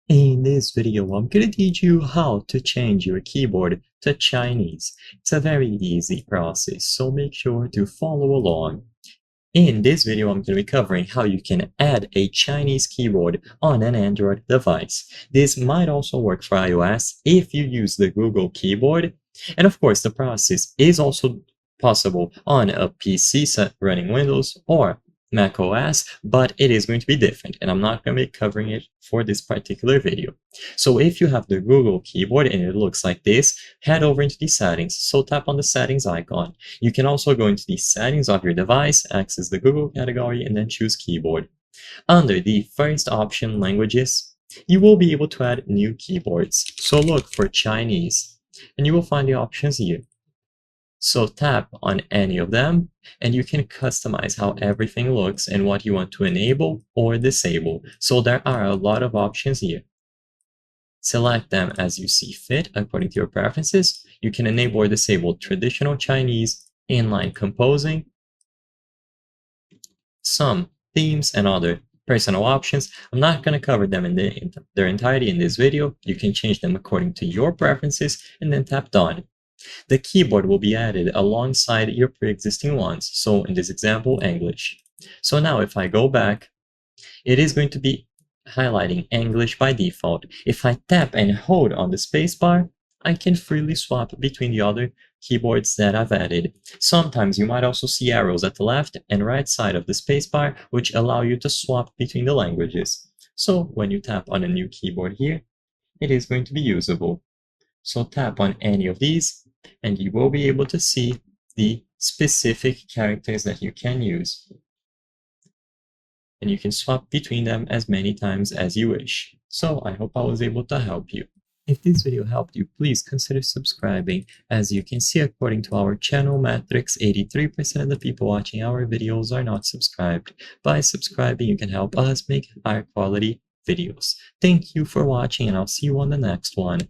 In this video, I'm going to teach you how to change your keyboard to Chinese. It's a very easy process, so make sure to follow along. In this video, I'm going to be covering how you can add a Chinese keyboard on an Android device. This might also work for iOS if you use the Google keyboard. And of course, the process is also possible on a PC set running Windows or Mac OS, but it is going to be different, and I'm not going to be covering it for this particular video. So if you have the Google keyboard and it looks like this, head over into the settings. So tap on the settings icon. You can also go into the settings of your device, access the Google category, and then choose keyboard. Under the first option, languages, you will be able to add new keyboards. So look for Chinese, and you will find the options here. So tap on any of them, and you can customize how everything looks and what you want to enable or disable. So there are a lot of options here. Select them as you see fit according to your preferences. You can enable or disable traditional Chinese, inline composing, some themes, and other personal options. I'm not going to cover them in their entirety in this video. You can change them according to your preferences and then tap done. The keyboard will be added alongside your pre-existing ones, so in this example, English. So now if I go back, it is going to be highlighting English by default. If I tap and hold on the spacebar, I can freely swap between the other keyboards that I've added. Sometimes you might also see arrows at the left and right side of the spacebar, which allow you to swap between the languages. So when you tap on a new keyboard here, it is going to be usable. So tap on any of these, and you will be able to see the specific characters that you can use. And you can swap between them as many times as you wish. So I hope I was able to help you. If this video helped you, please consider subscribing. As you can see, according to our channel metrics, 83% of the people watching our videos are not subscribed. By subscribing, you can help us make higher quality videos. Thank you for watching, and I'll see you on the next one.